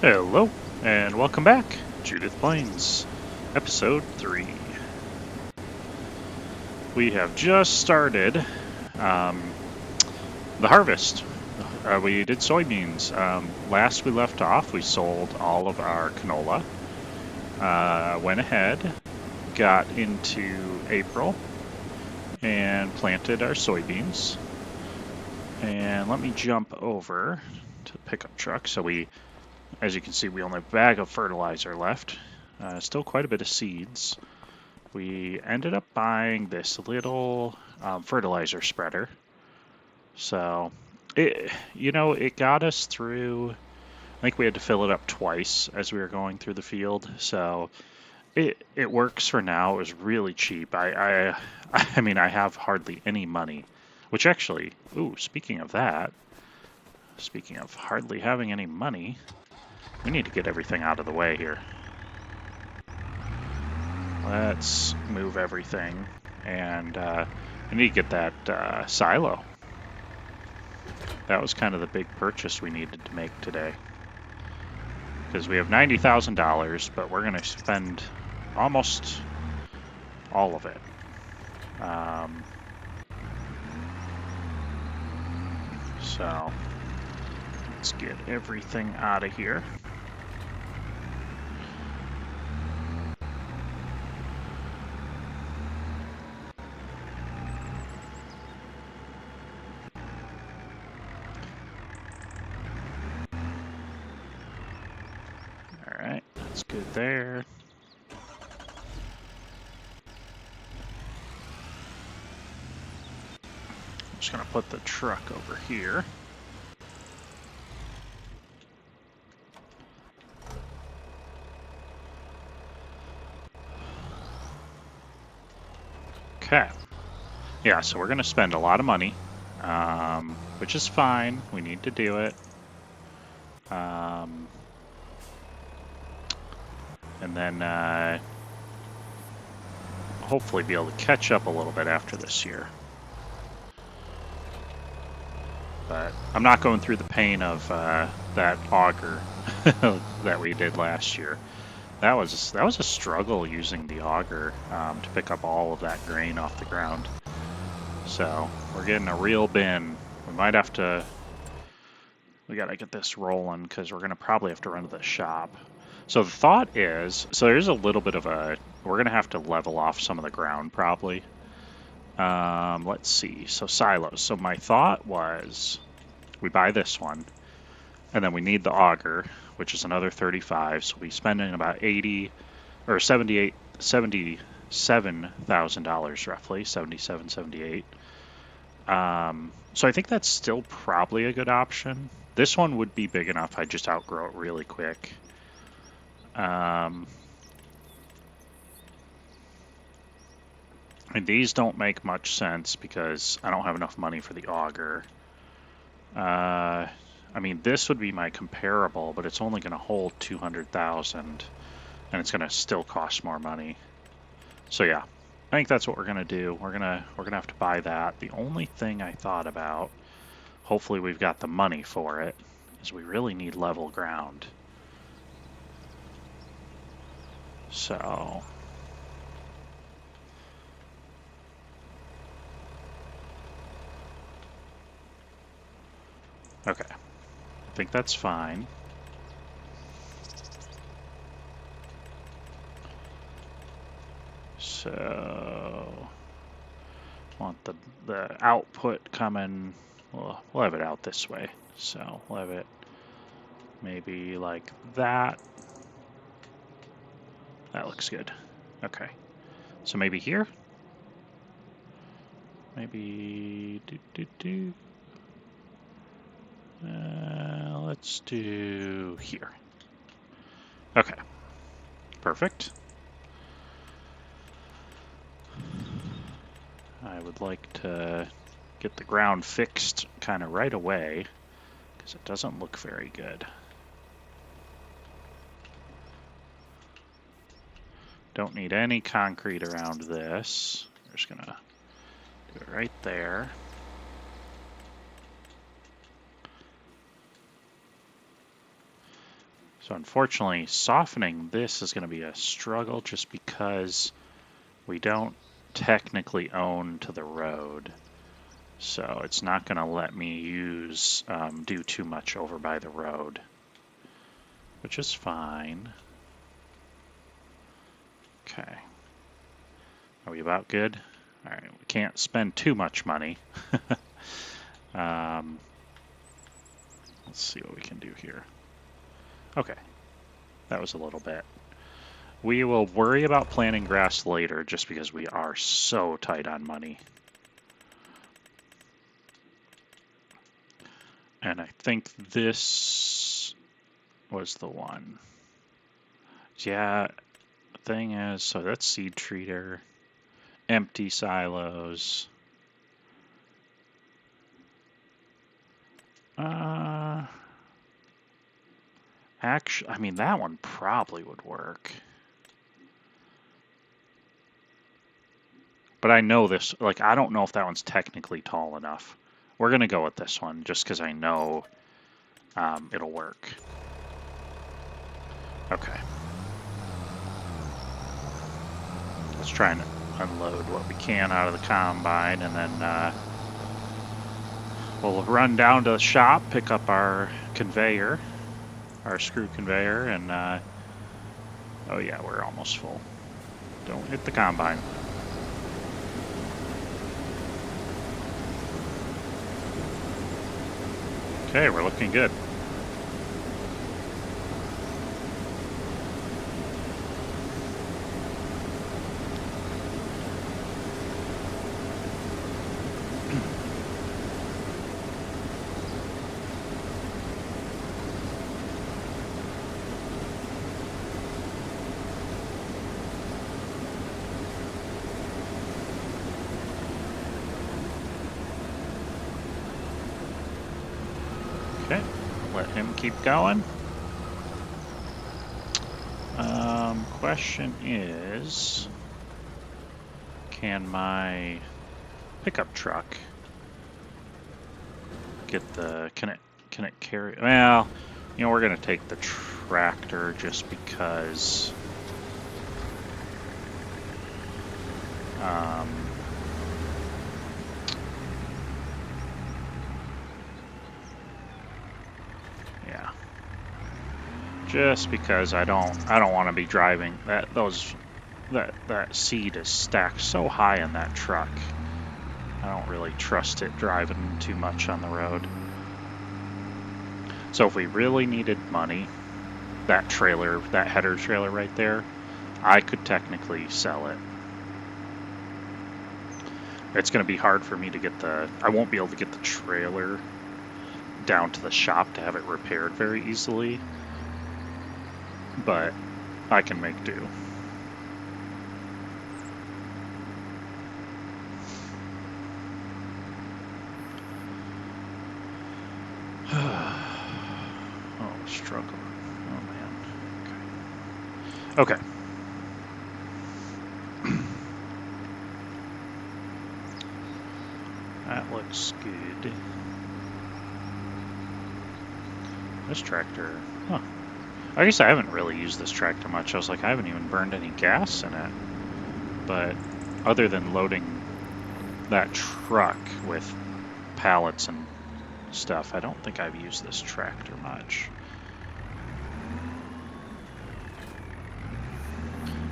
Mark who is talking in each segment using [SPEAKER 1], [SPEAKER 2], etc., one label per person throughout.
[SPEAKER 1] Hello, and welcome back, Judith Plains, Episode 3. We have just started the harvest. We did soybeans. Last we left off, we sold all of our canola. Went ahead, got into April, and planted our soybeans. And let me jump over to the pickup truck. So as you can see, we only have a bag of fertilizer left. Still quite a bit of seeds. We ended up buying this little fertilizer spreader. So, it got us through. I think we had to fill it up twice as we were going through the field. So it works for now. It was really cheap. I mean, I have hardly any money, which actually, speaking of that, speaking of hardly having any money, we need to get everything out of the way here. Let's move everything, and we need to get that silo. That was kind of the big purchase we needed to make today. Because we have $90,000, but we're going to spend almost all of it. So let's get everything out of here. All right, that's good there. I'm just going to put the truck over here. Okay. Yeah, so we're going to spend a lot of money, which is fine. We need to do it. And then hopefully be able to catch up a little bit after this year. But I'm not going through the pain of that auger that we did last year. That was a struggle using the auger to pick up all of that grain off the ground. So we're getting a real bin. We might have to. We gotta get this rolling because we're gonna probably have to run to the shop. So the thought is, so there's a little bit of a. We're gonna have to level off some of the ground probably. Let's see. So silos. So my thought was, we buy this one, and then we need the auger, which is another 35. So we'll be spending about 80 or $77,000 roughly, 77, 78. So I think that's still probably a good option. This one would be big enough. I'd just outgrow it really quick. And these don't make much sense because I don't have enough money for the auger. I mean, this would be my comparable, but it's only going to hold 200,000, and it's going to still cost more money. So yeah, I think that's what we're going to do. We're gonna have to buy that. The only thing I thought about, hopefully we've got the money for it, is we really need level ground. So okay, I think that's fine. So want the output coming. We'll have it out this way. So we'll have it maybe like that. That looks good. Okay. So maybe here. Maybe let's do here. Okay. Perfect. I would like to get the ground fixed kind of right away because it doesn't look very good. Don't need any concrete around this. We're just gonna do it right there. So unfortunately, softening this is going to be a struggle just because we don't technically own to the road. So it's not going to let me do too much over by the road, which is fine. Okay. Are we about good? All right, we can't spend too much money. Let's see what we can do here. Okay, that was a little bit. We will worry about planting grass later just because we are so tight on money. And I think this was the one. Yeah, the thing is, so that's seed treater, empty silos. Actually, I mean, that one probably would work. But I know this, like, I don't know if that one's technically tall enough. We're going to go with this one just because I know it'll work. Okay. Let's try and unload what we can out of the combine, and then we'll run down to the shop, pick up our conveyor, our screw conveyor, and oh yeah, we're almost full. Don't hit the combine. Okay, we're looking good. Okay, let him keep going. Question is, can my pickup truck get the, can it carry, well, you know, we're gonna take the tractor just because yeah, just because I don't want to be driving that seed is stacked so high in that truck. I don't really trust it driving too much on the road. So if we really needed money, that trailer, that header trailer right there, I could technically sell it. It's going to be hard for me to get I won't be able to get the trailer down to the shop to have it repaired very easily, but I can make do. Oh, struggle. Oh, man. Okay. Okay. That looks good. This tractor, huh. I guess I haven't really used this tractor much. I was like, I haven't even burned any gas in it. But other than loading that truck with pallets and stuff, I don't think I've used this tractor much.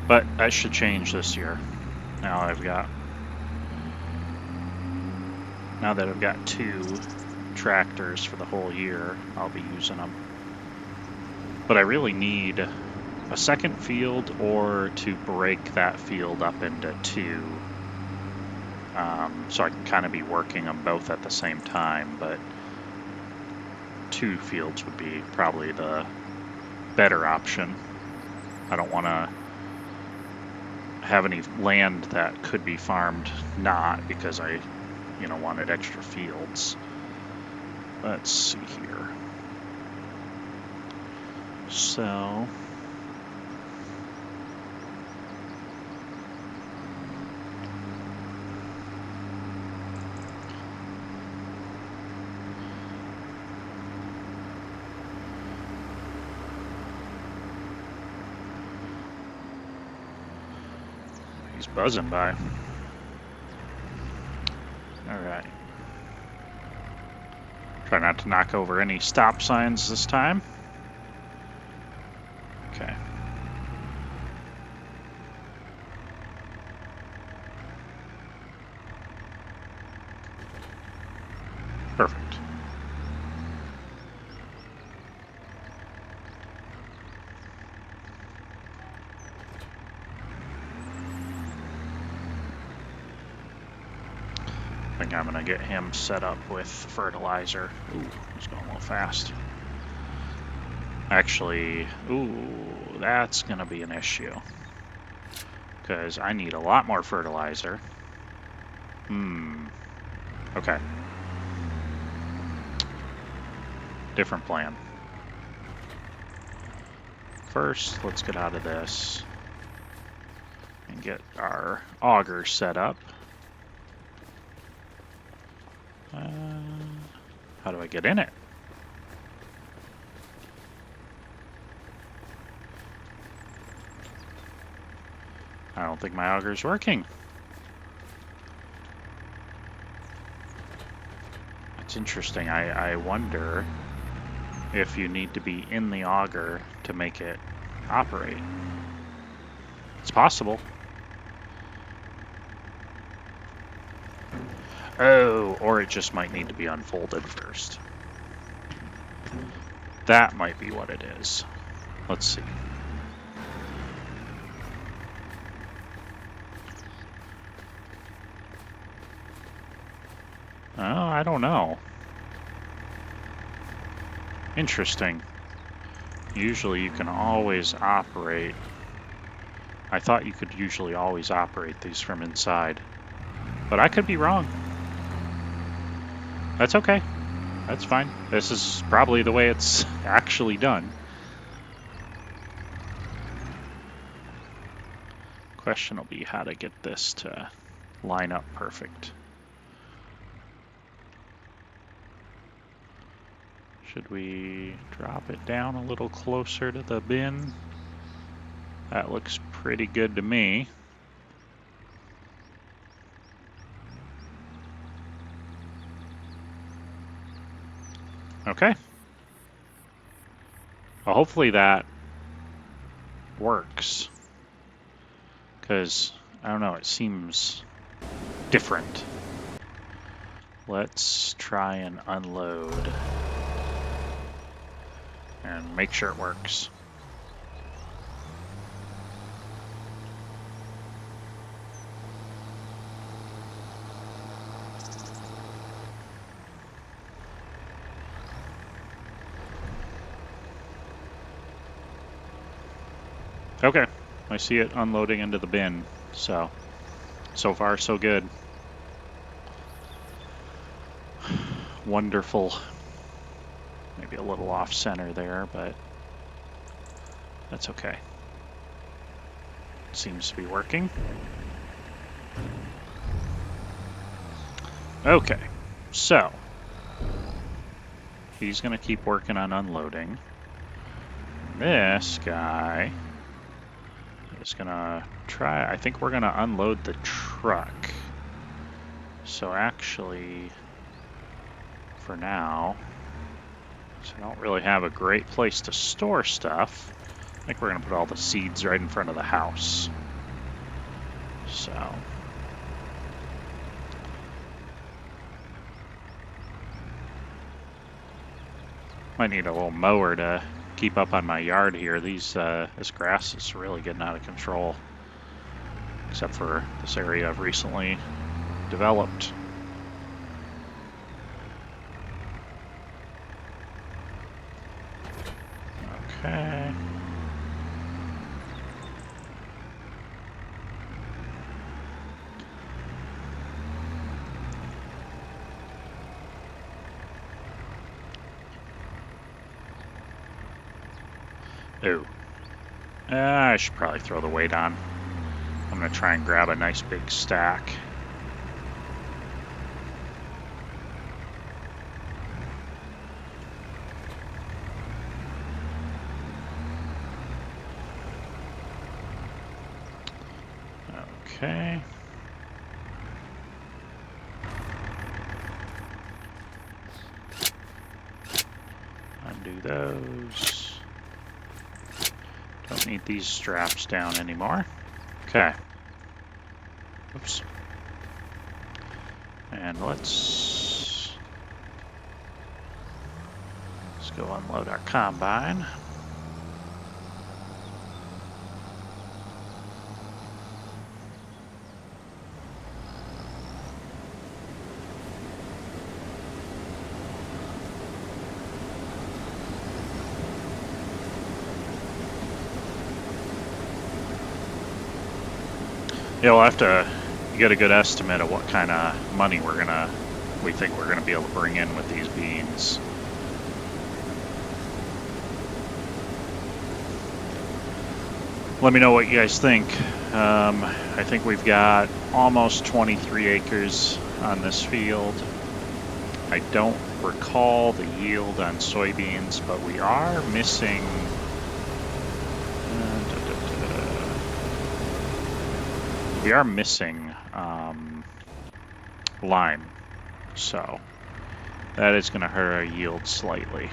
[SPEAKER 1] But that should change this year. Now that I've got 2 tractors for the whole year, I'll be using them. But I really need a second field or to break that field up into 2. So I can kind of be working them both at the same time, but 2 fields would be probably the better option. I don't want to have any land that could be farmed not because I, wanted extra fields. Let's see here. So He's buzzing by. Alright. Try not to knock over any stop signs this time. Okay. Perfect. I think I'm gonna get him set up with fertilizer. Ooh, he's going a little fast. Actually, ooh, that's gonna be an issue. Because I need a lot more fertilizer. Okay. Different plan. First, let's get out of this and get our auger set up. How do I get in it? I don't think my auger's working. It's interesting. I wonder if you need to be in the auger to make it operate. It's possible. Oh, or it just might need to be unfolded first. That might be what it is. Let's see. Oh, I don't know. Interesting. Usually you can always operate. I thought you could usually always operate these from inside. But I could be wrong. That's okay. That's fine. This is probably the way it's actually done. Question will be how to get this to line up perfect. Should we drop it down a little closer to the bin? That looks pretty good to me. Okay. Well, hopefully that works. Because, I don't know, it seems different. Let's try and unload. And make sure it works. Okay, I see it unloading into the bin, so far so good. Wonderful. Maybe a little off center there, but that's okay. Seems to be working. Okay, so he's gonna keep working on unloading. This guy is gonna try, I think we're gonna unload the truck. So actually, for now, so I don't really have a great place to store stuff. I think we're gonna put all the seeds right in front of the house. So. Might need a little mower to keep up on my yard here. This grass is really getting out of control. Except for this area I've recently developed. Okay. Ooh. I should probably throw the weight on. I'm going to try and grab a nice big stack. Okay. Undo those. Don't need these straps down anymore. Okay. Oops. And let's go unload our combine. Yeah, we'll have to get a good estimate of what kind of money we think we're gonna be able to bring in with these beans. Let me know what you guys think. I think we've got almost 23 acres on this field. I don't recall the yield on soybeans, but we are missing lime, so that is going to hurt our yield slightly.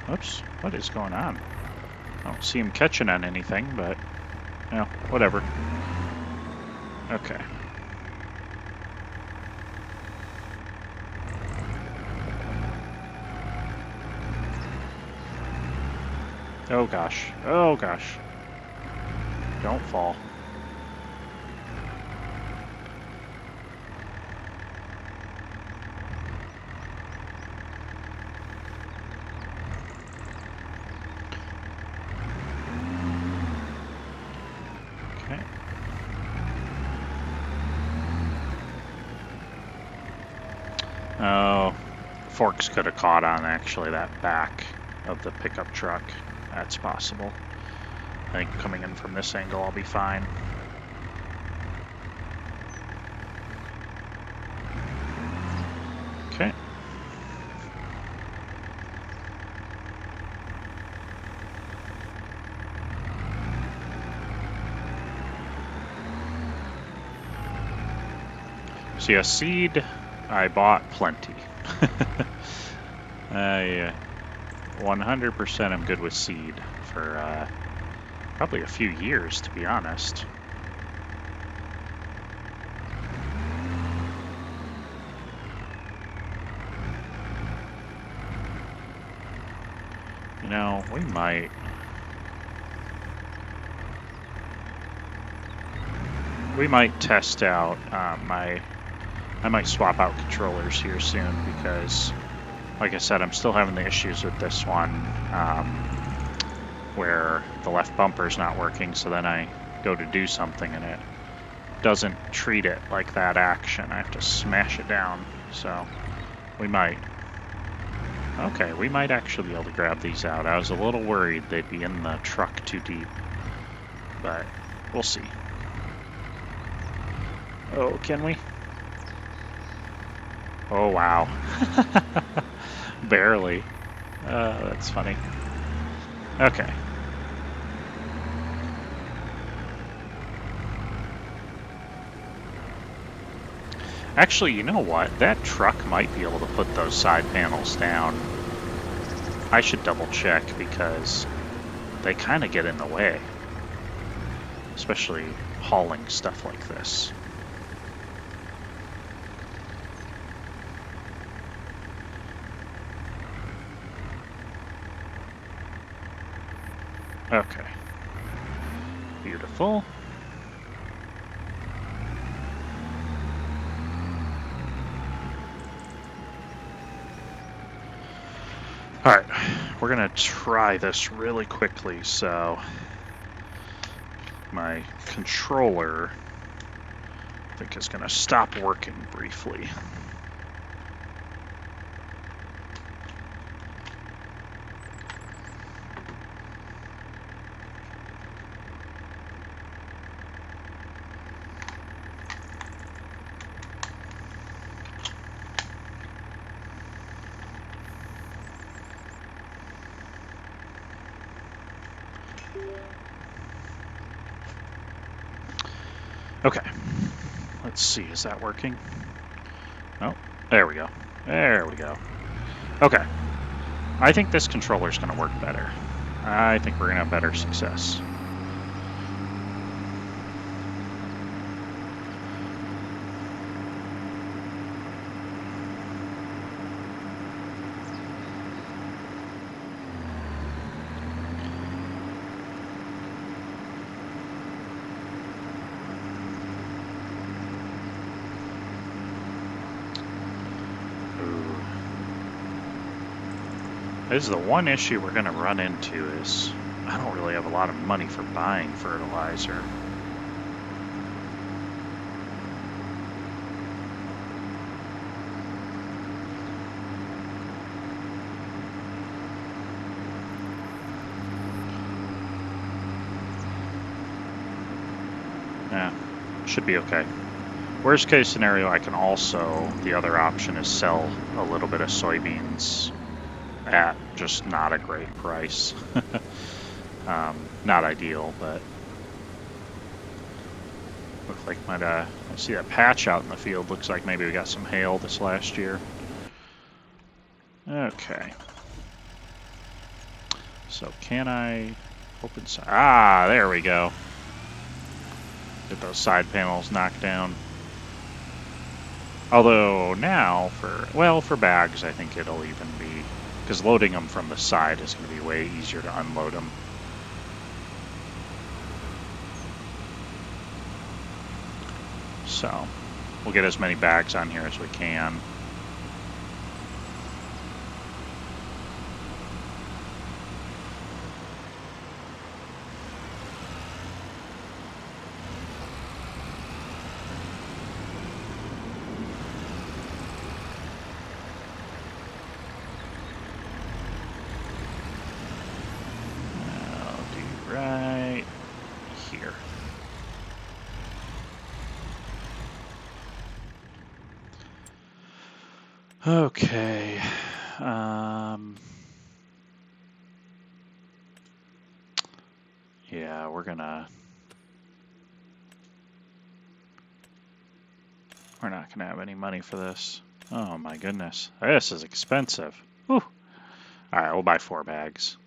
[SPEAKER 1] Oops, what is going on? I don't see him catching on anything, but, you know, whatever. Okay. Oh gosh, oh gosh. Don't fall. Okay. Oh, forks could have caught on actually that back of the pickup truck. That's possible. I think coming in from this angle I'll be fine. Okay. So yeah, seed, I bought plenty. I 100% am good with seed for probably a few years, to be honest. You know, we might test out I might swap out controllers here soon because, like I said, I'm still having the issues with this one where the left bumper's not working, so then I go to do something and it doesn't treat it like that action. I have to smash it down, so we might. Okay, we might actually be able to grab these out. I was a little worried they'd be in the truck too deep, but we'll see. Oh, can we? Oh, wow. Barely. That's funny. Okay. Actually, you know what? That truck might be able to put those side panels down. I should double check because they kind of get in the way, especially hauling stuff like this. Okay. Beautiful. Alright, we're gonna try this really quickly, so my controller, I think, is gonna stop working briefly. Okay. Let's see, is that working? Oh, there we go. There we go. Okay. I think this controller's going to work better. I think we're going to have better success. This is the one issue we're going to run into is I don't really have a lot of money for buying fertilizer. Yeah, should be okay. Worst case scenario, I can also, the other option is sell a little bit of soybeans at just not a great price. Not ideal, but look like I see that patch out in the field. Looks like maybe we got some hail this last year. Okay. So can I open? Ah, there we go. Get those side panels knocked down. Although now for bags, I think it'll even be, because loading them from the side is going to be way easier to unload them. So we'll get as many bags on here as we can. Okay. Yeah, we're not gonna have any money for this. Oh my goodness. This is expensive. Whew. Alright, we'll buy 4 bags.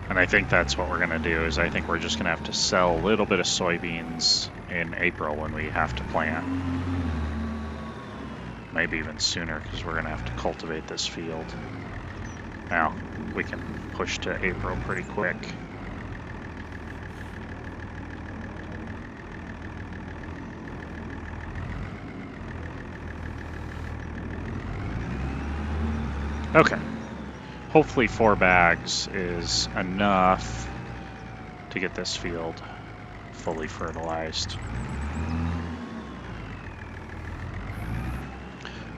[SPEAKER 1] And I think that's what we're going to do, is I think we're just going to have to sell a little bit of soybeans in April when we have to plant. Maybe even sooner, because we're going to have to cultivate this field. Now, we can push to April pretty quick. Okay. Hopefully 4 bags is enough to get this field fully fertilized.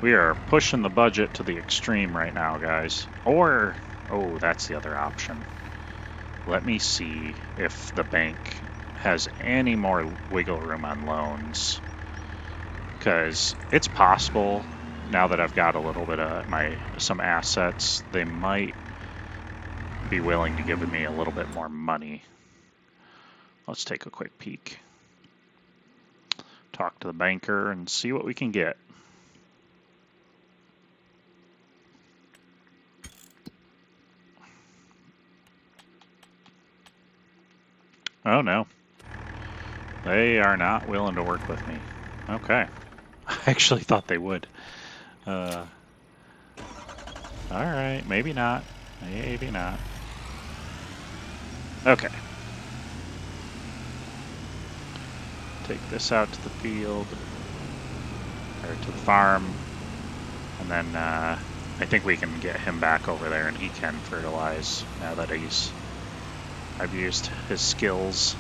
[SPEAKER 1] We are pushing the budget to the extreme right now, guys. Or, oh, that's the other option. Let me see if the bank has any more wiggle room on loans. Because it's possible, now that I've got a little bit of some assets, they might be willing to give me a little bit more money. Let's take a quick peek. Talk to the banker and see what we can get. Oh no. They are not willing to work with me. Okay. I actually thought they would. Alright, maybe not. Maybe not. Okay. Take this out to the field, or to the farm, and then I think we can get him back over there and he can fertilize now that I've used his skills.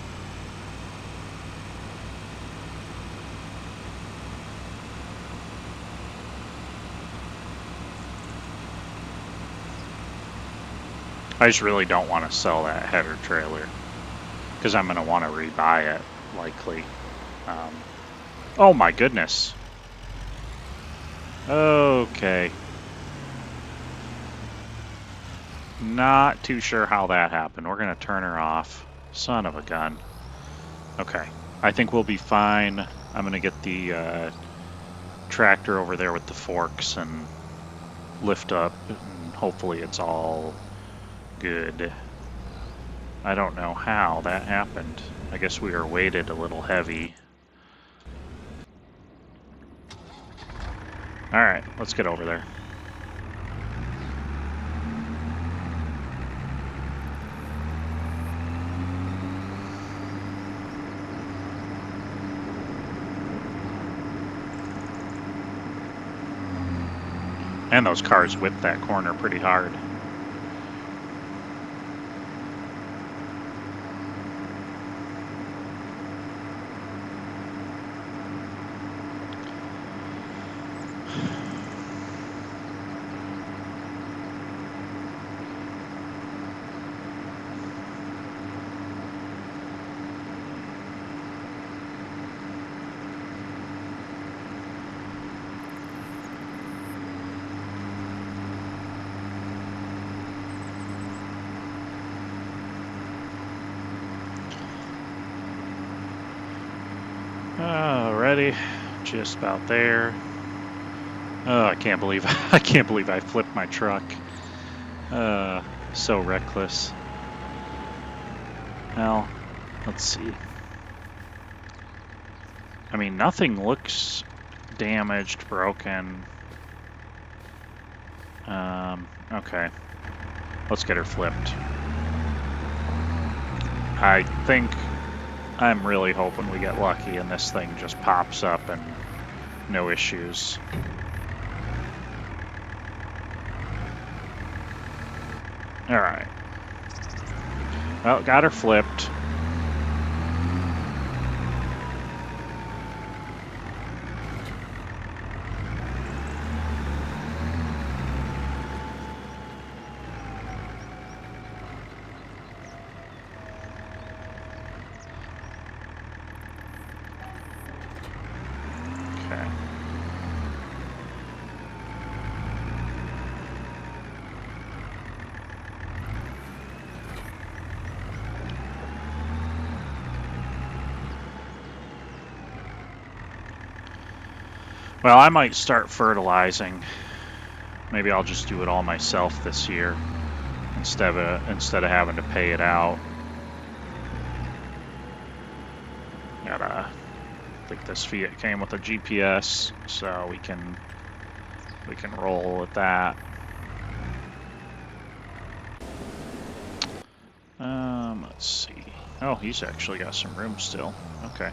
[SPEAKER 1] I just really don't want to sell that header trailer because I'm going to want to rebuy it, likely. Oh my goodness. Okay. Not too sure how that happened. We're going to turn her off. Son of a gun. Okay. I think we'll be fine. I'm going to get the tractor over there with the forks and lift up, and hopefully it's all good. I don't know how that happened. I guess we were weighted a little heavy. Alright, let's get over there. And those cars whipped that corner pretty hard. Alrighty, just about there. Oh, I can't believe I flipped my truck. So reckless. Well, let's see. I mean, nothing looks damaged, broken. Okay. Let's get her flipped. I'm really hoping we get lucky and this thing just pops up and no issues. Alright. Well, got her flipped. Okay. Well, I might start fertilizing. Maybe I'll just do it all myself this year instead of having to pay it out. I think this Fiat came with a GPS, so we can roll with that. Let's see. Oh, he's actually got some room still. Okay.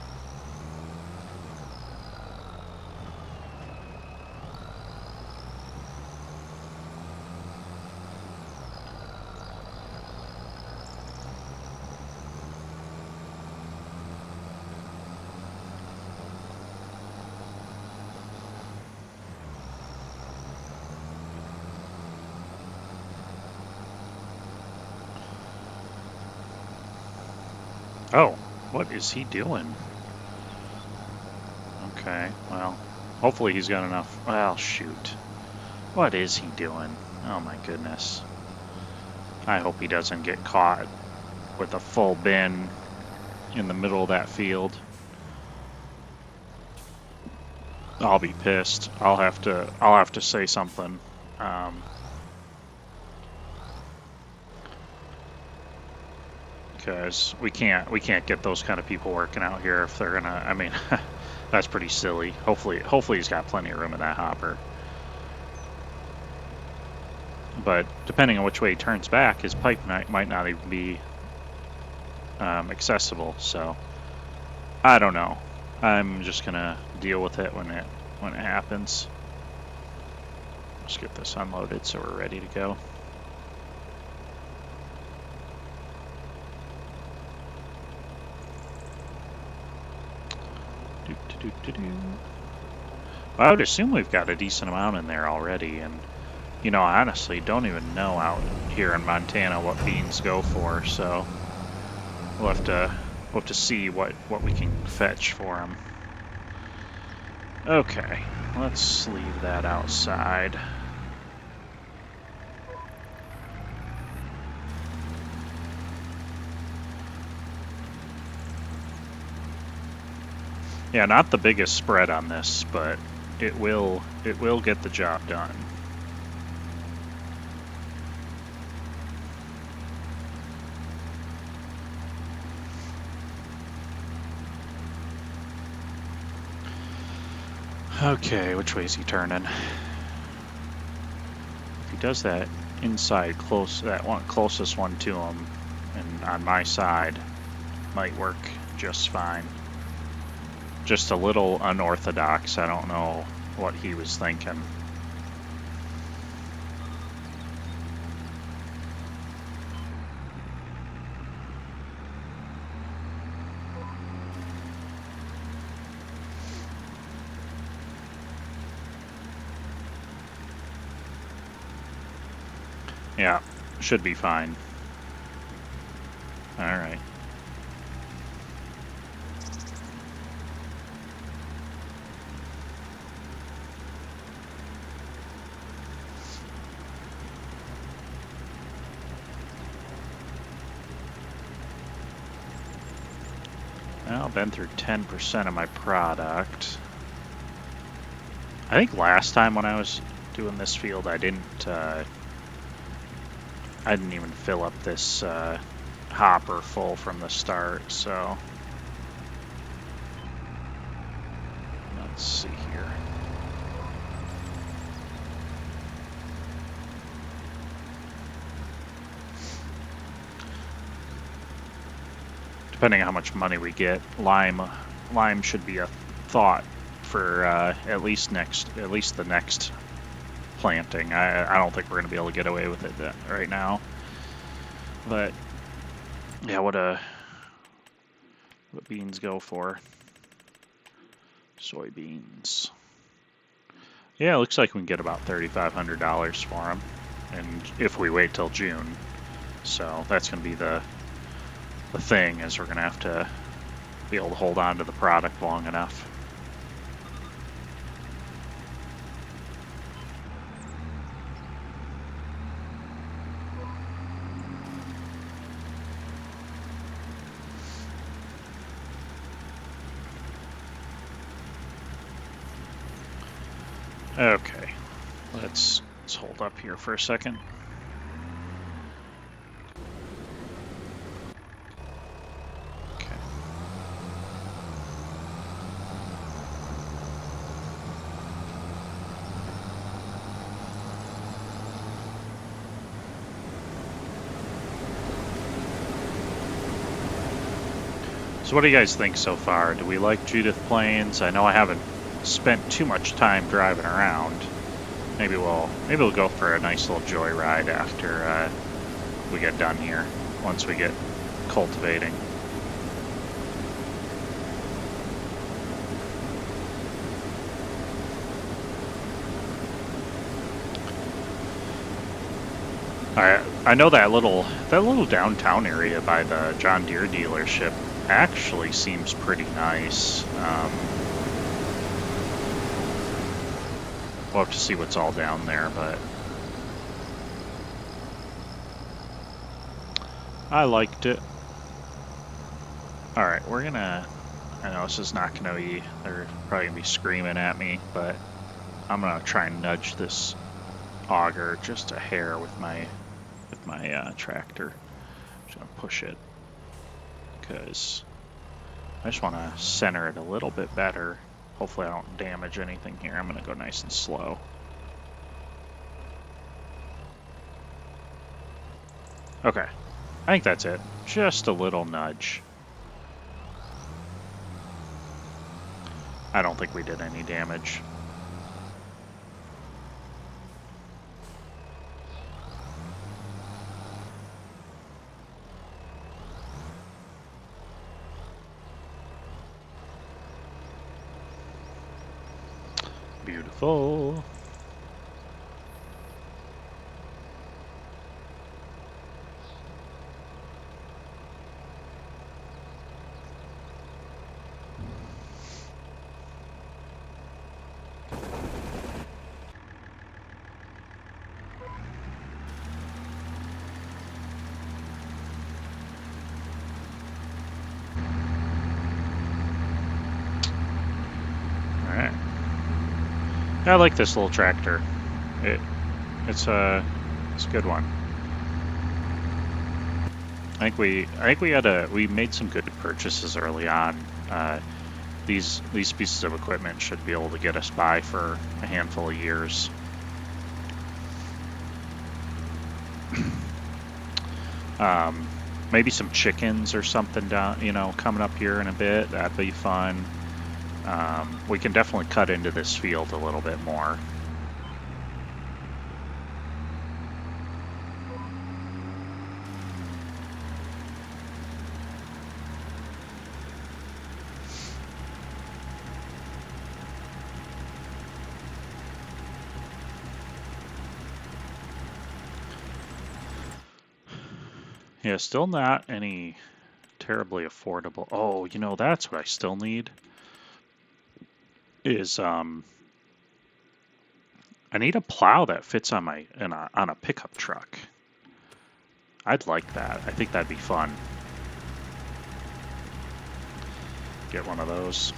[SPEAKER 1] Oh, what is he doing? Okay, well, hopefully he's got enough. Well, shoot. What is he doing? Oh my goodness. I hope he doesn't get caught with a full bin in the middle of that field. I'll be pissed. I'll have to say something. Because we can't get those kind of people working out here if they're gonna. I mean, that's pretty silly. Hopefully he's got plenty of room in that hopper. But depending on which way he turns back, his pipe might not even be accessible. So I don't know. I'm just gonna deal with it when it happens. Let's get this unloaded so we're ready to go. Well, I would assume we've got a decent amount in there already, and you know, I honestly don't even know out here in Montana what beans go for, so we'll have to see what we can fetch for them. Okay, Let's leave that outside. Yeah, not the biggest spread on this, but it will get the job done. Okay, which way is he turning? If he does that inside close, that one closest one to him, and on my side, might work just fine. Just a little unorthodox. I don't know what he was thinking. Yeah, should be fine. All right. Well, I've been through 10% of my product. I think last time when I was doing this field, I didn't even fill up this hopper full from the start, so let's see here. Depending on how much money we get, lime should be a thought for at least the next planting. I don't think we're gonna be able to get away with it right now. But yeah, what beans go for? Soybeans. Yeah, it looks like we can get about $3,500 for them, and if we wait till June. So that's gonna be the thing, is we're gonna have to be able to hold on to the product long enough. Okay, let's hold up here for a second. Okay. So what do you guys think so far? Do we like Judith Plains? I know I haven't spent too much time driving around. Maybe we'll go for a nice little joyride after we get done here, once we get cultivating. I know that little downtown area by the John Deere dealership actually seems pretty nice. We'll have to see what's all down there, but I liked it. Alright, we're gonna... I know this is not gonna be... They're probably gonna be screaming at me, but I'm gonna try and nudge this auger just a hair with my tractor. I'm just gonna push it, because I just want to center it a little bit better. Hopefully I don't damage anything here. I'm going to go nice and slow. Okay, I think that's it. Just a little nudge. I don't think we did any damage. Beautiful. I like this little tractor. It's a good one. I think we made some good purchases early on. These pieces of equipment should be able to get us by for a handful of years. Maybe some chickens or something down, coming up here in a bit. That'd be fun. We can definitely cut into this field a little bit more. Yeah, still not any terribly affordable. Oh, that's what I still need is I need a plow that fits on on a pickup truck. I'd like that. I think that'd be fun. Get one of those.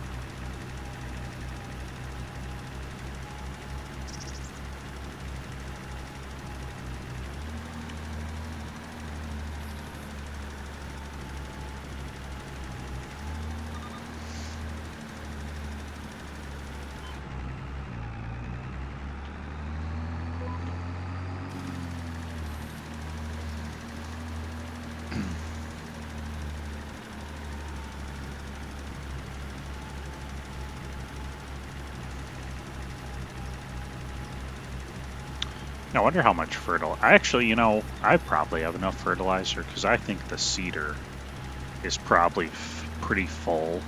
[SPEAKER 1] I wonder how much fertilizer. Actually, I probably have enough fertilizer because I think the seeder is probably pretty full.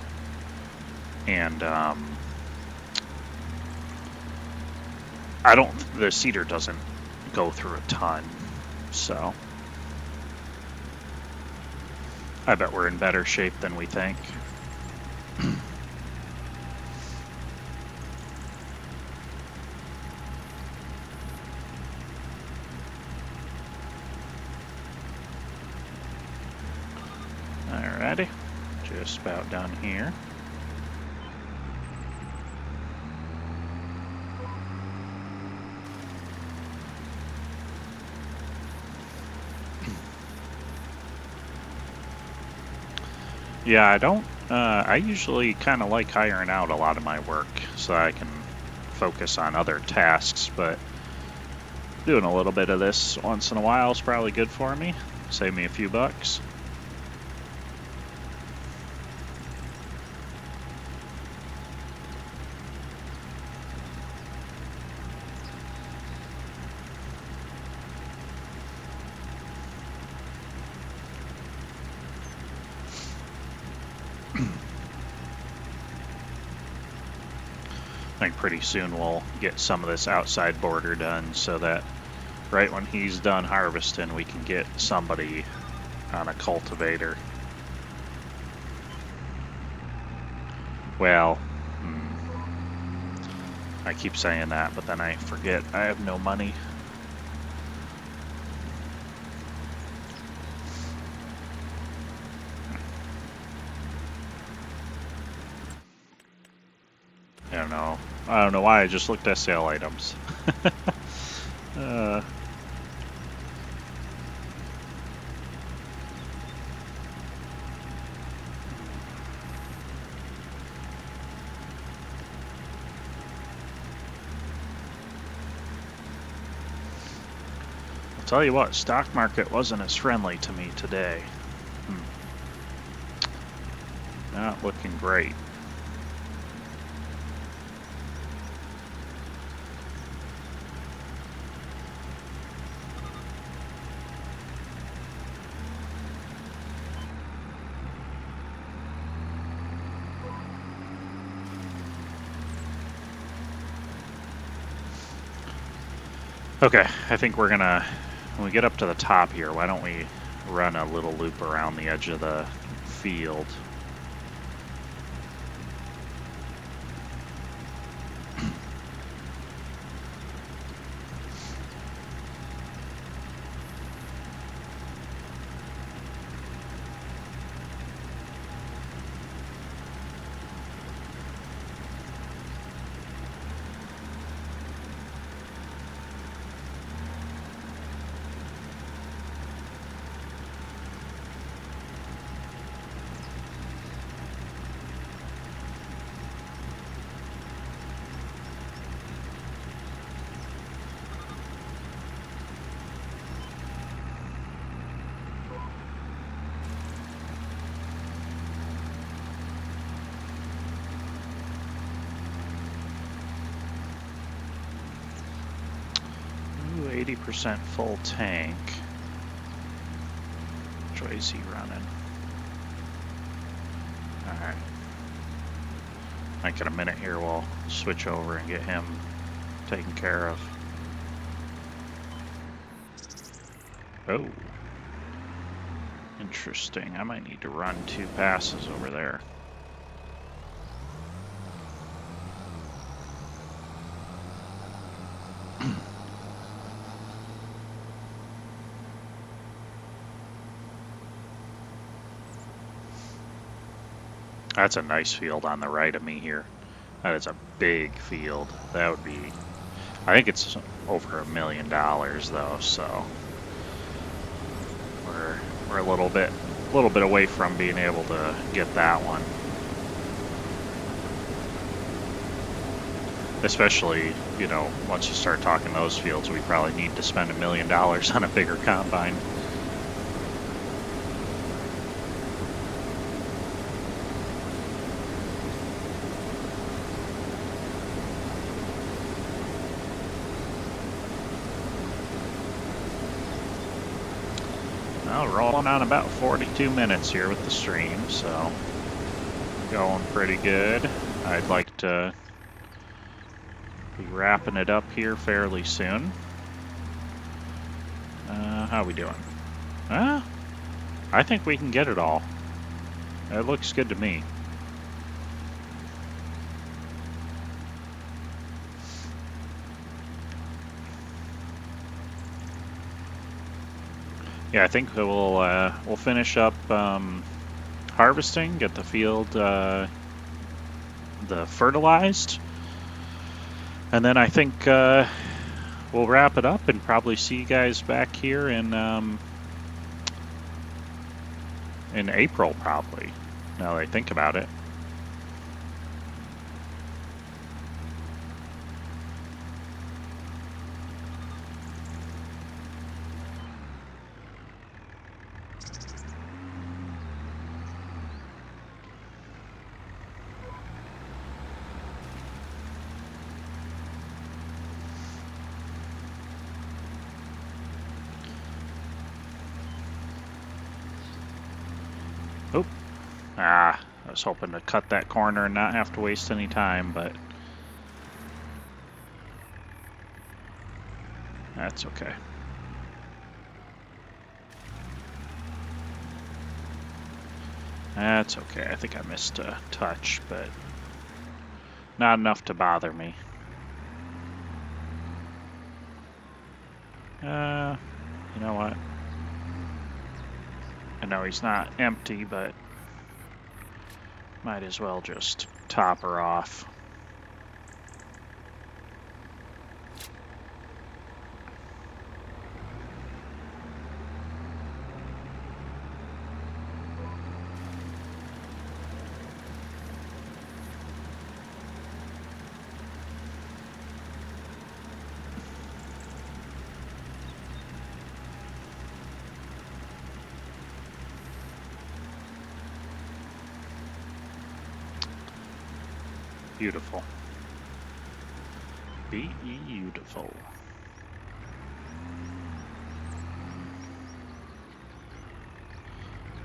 [SPEAKER 1] And the seeder doesn't go through a ton. So I bet we're in better shape than we think. Alrighty, just about done here. Yeah, I usually kind of like hiring out a lot of my work so I can focus on other tasks, but doing a little bit of this once in a while is probably good for me. Save me a few bucks. I think pretty soon we'll get some of this outside border done so that right when he's done harvesting, we can get somebody on a cultivator. Well, I keep saying that, but then I forget I have no money. I don't know why I just looked at sale items. I'll tell you what, stock market wasn't as friendly to me today. Not looking great. Okay, I think we're gonna, when we get up to the top here, why don't we run a little loop around the edge of the field. 80% full tank. Which way is he running? Alright. Might get a minute here, we'll switch over and get him taken care of. Oh. Interesting. I might need to run 2 passes over there. That's a nice field on the right of me here. That is a big field. That would be... I think it's over $1 million though, so we're a little bit away from being able to get that one. Especially, you know, once you start talking those fields, we probably need to spend $1 million on a bigger combine. Well, rolling on about 42 minutes here with the stream, so going pretty good. I'd like to be wrapping it up here fairly soon. How we doing? I think we can get it all. It looks good to me. Yeah, I think we'll finish up harvesting, get the field the fertilized, and then I think we'll wrap it up and probably see you guys back here in April, probably. Now that I think about it. I was hoping to cut that corner and not have to waste any time, but that's okay. That's okay. I think I missed a touch, but not enough to bother me. You know what? I know he's not empty, but might as well just top her off. Beautiful. Beautiful.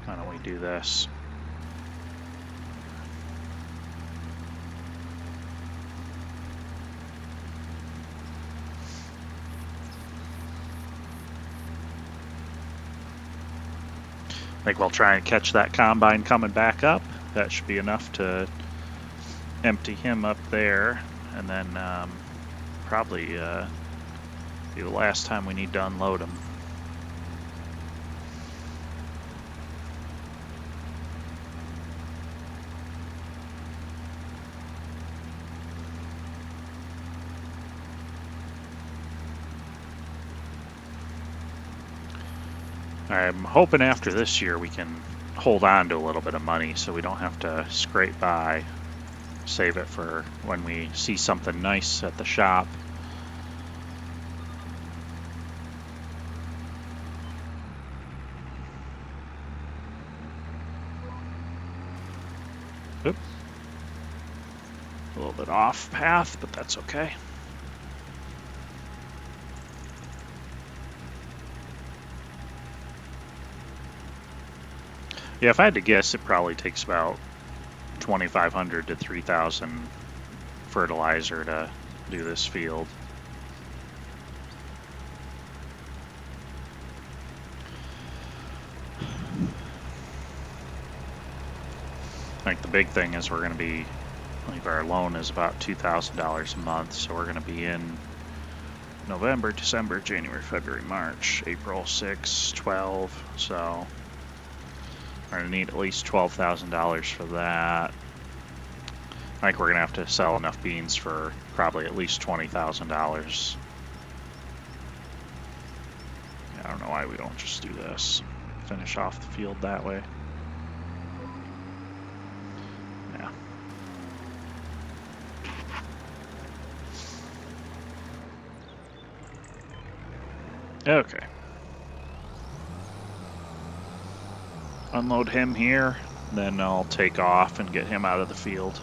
[SPEAKER 1] Why don't we do this? I think we'll try and catch that combine coming back up. That should be enough to empty him up there, and then probably be the last time we need to unload him. I'm hoping after this year we can hold on to a little bit of money so we don't have to scrape by. Save it for when we see something nice at the shop. Oop. A little bit off path, but that's okay. Yeah, if I had to guess, it probably takes about 2,500 to 3,000 fertilizer to do this field. I think the big thing is we're going to be, like, our loan is about $2,000 a month, so we're going to be in November, December, January, February, March, April, 6, 12, so we're going to need at least $12,000 for that. I think we're going to have to sell enough beans for probably at least $20,000. I don't know why we don't just do this. Finish off the field that way. Yeah. Okay. Unload him here, then I'll take off and get him out of the field.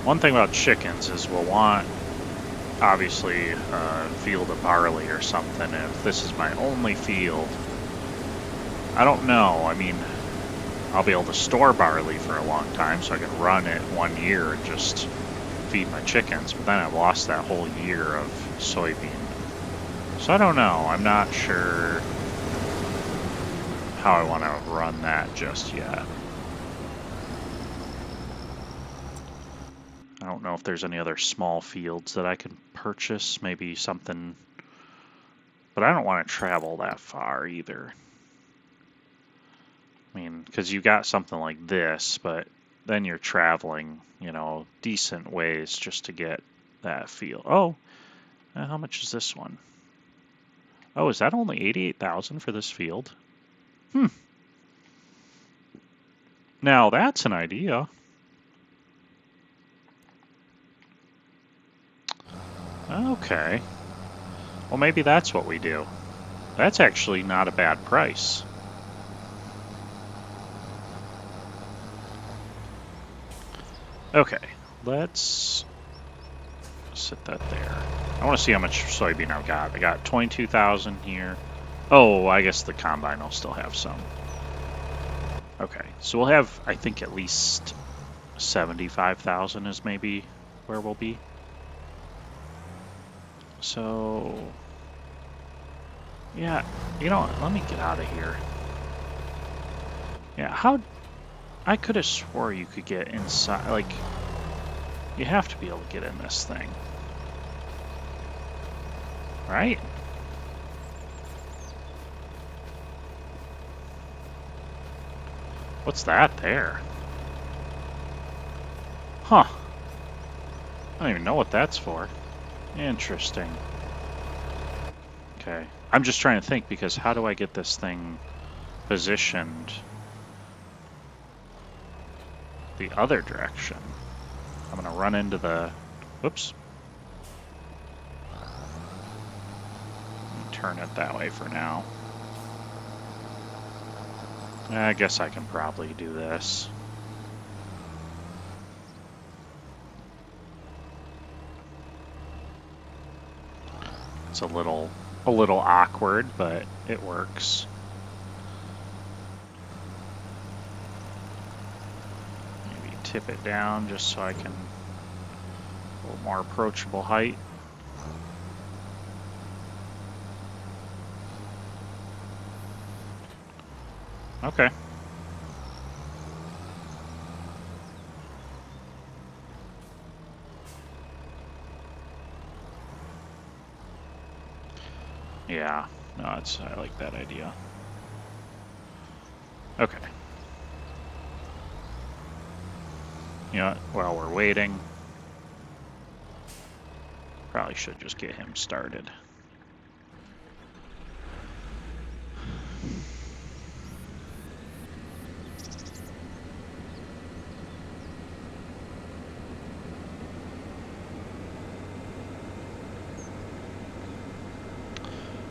[SPEAKER 1] One thing about chickens is we'll want, obviously, a field of barley or something. If this is my only field, I don't know. I mean, I'll be able to store barley for a long time, so I can run it 1 year and just feed my chickens, but then I've lost that whole year of soybean. So I don't know. I'm not sure how I want to run that just yet. I don't know if there's any other small fields that I can purchase, maybe something, but I don't want to travel that far either. I mean, because you got something like this, but then you're traveling, you know, decent ways just to get that field. Oh, how much is this one? Oh, is that only 88,000 for this field? Now that's an idea. Okay. Well, maybe that's what we do. That's actually not a bad price. Okay, let's set that there. I want to see how much soybean I've got. I got 22,000 here. Oh, I guess the combine will still have some. Okay, so we'll have, I think, at least 75,000 is maybe where we'll be. So, yeah, you know what? Let me get out of here. Yeah, how... I could have swore you could get inside, like, you have to be able to get in this thing. Right? What's that there? Huh. I don't even know what that's for. Interesting. Okay. I'm just trying to think, because how do I get this thing positioned the other direction? I'm going to run into the... Whoops. Turn it that way for now. I guess I can probably do this. It's a little awkward, but it works. Maybe tip it down just so I can a little more approachable height. Okay. Yeah, no, I like that idea. Okay. You know what, while we're waiting, probably should just get him started.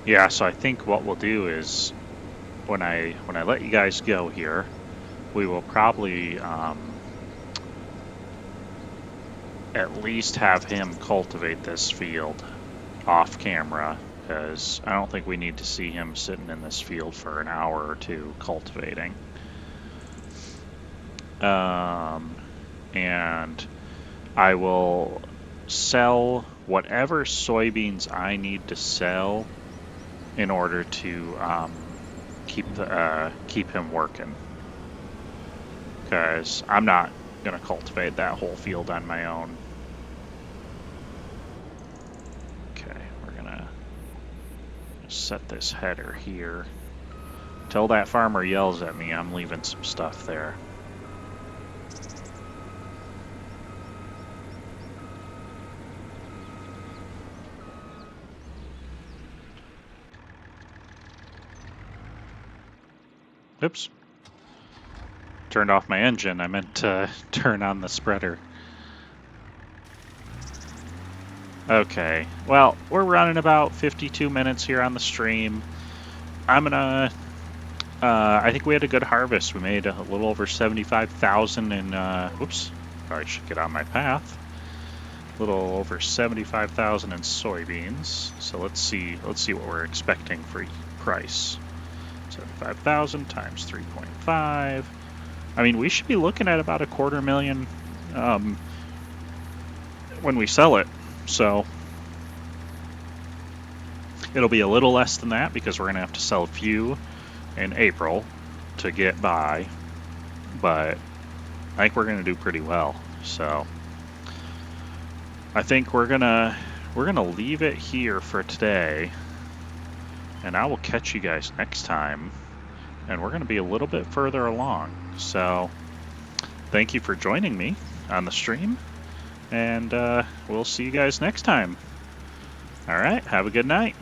[SPEAKER 1] Yeah, so I think what we'll do is when I let you guys go here, we will probably at least have him cultivate this field off camera, because I don't think we need to see him sitting in this field for an hour or two cultivating. And I will sell whatever soybeans I need to sell in order to keep him working, because I'm not gonna cultivate that whole field on my own. Okay, we're gonna set this header here. Till that farmer yells at me, I'm leaving some stuff there. Oops. Turned off my engine. I meant to turn on the spreader. Okay, well, we're running about 52 minutes here on the stream. I'm gonna, I think we had a good harvest. We made a little over 75,000 in, whoops, I should get on my path. A little over 75,000 in soybeans. So let's see what we're expecting for price. 75,000 times 3.5. I mean, we should be looking at about $250,000 when we sell it. So it'll be a little less than that because we're going to have to sell a few in April to get by. But I think we're going to do pretty well. So I think we're gonna leave it here for today. And I will catch you guys next time. And we're going to be a little bit further along. So thank you for joining me on the stream. And we'll see you guys next time. All right, have a good night.